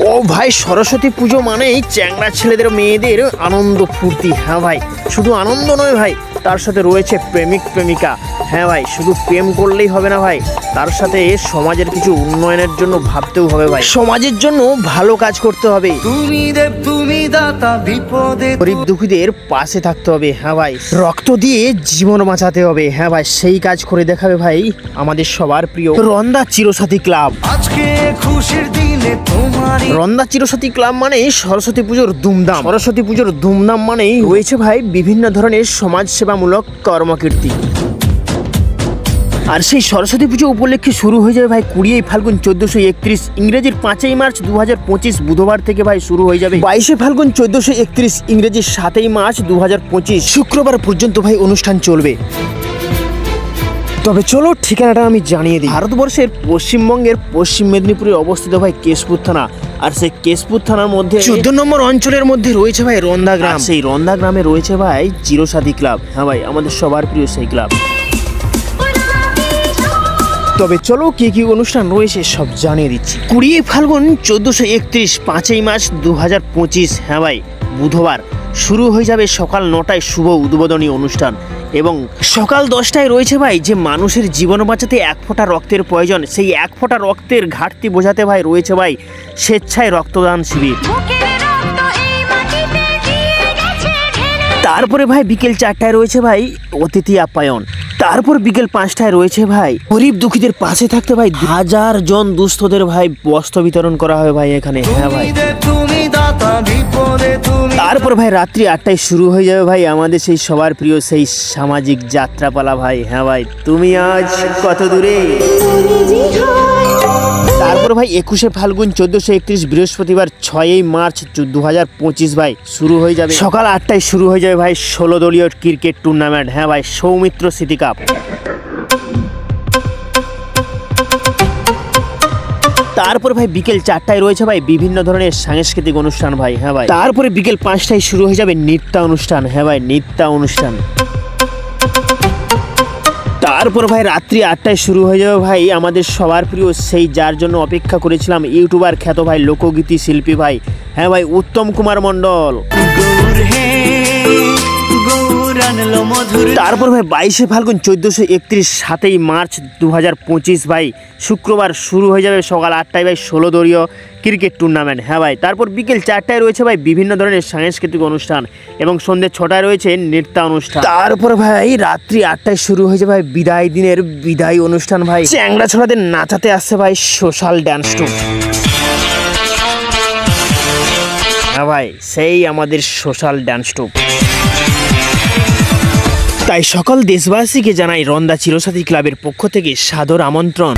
ও ভাই, সরস্বতী পুজো মানেই চ্যাংড়া ছেলেদের মেয়েদের আনন্দ ফুর্তি। হ্যাঁ ভাই, শুধু আনন্দ নয় ভাই, তার সাথে রয়েছে প্রেমিক প্রেমিকা। হ্যাঁ ভাই, শুধু প্রেম করলেই হবে না ভাই, তার সাথে সমাজের কিছু উন্নয়নের জন্য ভাবতেও হবে ভাই। সমাজের জন্য ভালো কাজ করতে হবে, তুমি দেব তুমি দাতা, বিপদে গরিব দুঃখীদের পাশে থাকতে হবে। হ্যাঁ ভাই, রক্ত দিয়ে জীবন বাঁচাতে হবে। হ্যাঁ ভাই, সেই কাজ করে দেখাবে ভাই আমাদের সবার প্রিয় রন্দা চিরসাথী ক্লাব। আজকে খুশির দিনে তোমারই রন্দা চিরসাথী ক্লাব মানে সরস্বতী পুজোর ধুমধাম। সরস্বতী পুজোর ধুমধাম মানেই রয়েছে ভাই বিভিন্ন ধরনের সমাজ সেবামূলক কর্মকীর্তি। আর সেই সরস্বতী পুজো উপলক্ষে শুরু হয়ে যাবে ভাই 20 ফাল্গুন 1431, ইংরেজির 5 মার্চ 2025 বুধবার থেকে ভাই শুরু হয়ে যাবে 22 ফাল্গুন 1431, ইংরেজির 7 মার্চ 2025 শুক্রবার পর্যন্ত ভাই অনুষ্ঠান চলবে। তবে চলো ঠিকানাটা আমি জানিয়ে দিই। ভারতবর্ষের পশ্চিমবঙ্গের পশ্চিম মেদিনীপুরে অবস্থিত ভাই কেশপুর থানা। আর সেই কেশপুর থানার মধ্যে 14 নম্বর অঞ্চলের মধ্যে রয়েছে ভাই রন্দা গ্রাম। সেই রন্দা গ্রামে রয়েছে ভাই চিরসাথী ক্লাব। হ্যাঁ ভাই, আমাদের সবার প্রিয় সেই ক্লাব। তবে চলো কি কি অনুষ্ঠান রয়েছে সব জানিয়ে দিচ্ছি। 20 ফাল্গুন 1431, 5 মার্চ 2025, হ্যাঁ ভাই বুধবার শুরু হয়ে যাবে সকাল 9টায় শুভ উদ্বোধনী অনুষ্ঠান। এবং সকাল 10টায় রয়েছে ভাই যে মানুষের জীবন বাঁচাতে 1 ফোঁটা রক্তের প্রয়োজন, সেই 1 ফোঁটা রক্তের ঘাটতি বোঝাতে ভাই রয়েছে ভাই স্বেচ্ছায় রক্তদান শিবির। তারপরে ভাই বিকেল 4টায় রয়েছে ভাই অতিথি আপ্যায়ন। তারপর বিকেল 5টায় রয়েছে ভাই গরিব দুঃখীদের পাশে থাকতে ভাই 1000 জন দুস্থদের ভাই বস্ত্র বিতরণ করা হয় ভাই এখানে। হ্যাঁ ভাই, তুমি দাতা, বিপদে তুমি। তারপর ভাই রাত্রি 8টায় শুরু হয়ে যাবে ভাই আমাদের সেই সবার প্রিয় সেই সামাজিক যাত্রাপালা ভাই। হ্যাঁ ভাই, তুমি আজ কত দূরে। তারপর ভাই 21 ফাল্গুন 1431, বৃহস্পতিবার 6 মার্চ 2025 ভাই শুরু হয়ে যাবে সকাল 8টায় শুরু হয়ে যাবে ভাই 16 দলীয় ক্রিকেট টুর্নামেন্ট। হ্যাঁ ভাই, সৌমিত্র স্মৃতি কাপ। তারপর ভাই বিকেল 4টায় রয়েছে ভাই বিভিন্ন ধরনের সাংস্কৃতিক অনুষ্ঠান ভাই। হ্যাঁ ভাই, তারপরে বিকেল 5টায় শুরু হয়ে যাবে নৃত্য অনুষ্ঠান। হ্যাঁ ভাই, নৃত্য অনুষ্ঠান। তারপর ভাই রাত্রি 8টায় শুরু হয়ে যাবে ভাই আমাদের সবার প্রিয় সেই যার জন্য অপেক্ষা করেছিলাম ইউটিউবার খ্যাত ভাই লোকগীতি শিল্পী ভাই। হ্যাঁ ভাই, উত্তম কুমার মণ্ডল। তারপর ভাই 22 ফাল্গুন 1431, 7 মার্চ 2025 ভাই শুক্রবার শুরু হয়ে যাবে সকাল 8টায় ভাই 16 দলীয় ক্রিকেট টুর্নামেন্ট। হ্যাঁ ভাই, তারপর বিকেল 4টায় রয়েছে ভাই বিভিন্ন ধরনের সাংস্কৃতিক অনুষ্ঠান এবং সন্ধ্যে 6টায় রয়েছে নৃত্য অনুষ্ঠান। তারপর ভাই রাত্রি 8টায় শুরু হয়ে যাবে ভাই বিদায় দিনের বিদায় অনুষ্ঠান ভাই। চ্যাংড়া ছোড়াদের নাচাতে আসছে ভাই সোশ্যাল ড্যান্স ট্রুপ। হ্যাঁ ভাই, সেই আমাদের সোশ্যাল ড্যান্স ট্রুপ। তাই সকল দেশবাসীকে জানাই রন্দা চিরসাথী ক্লাবের পক্ষ থেকে সাদর আমন্ত্রণ।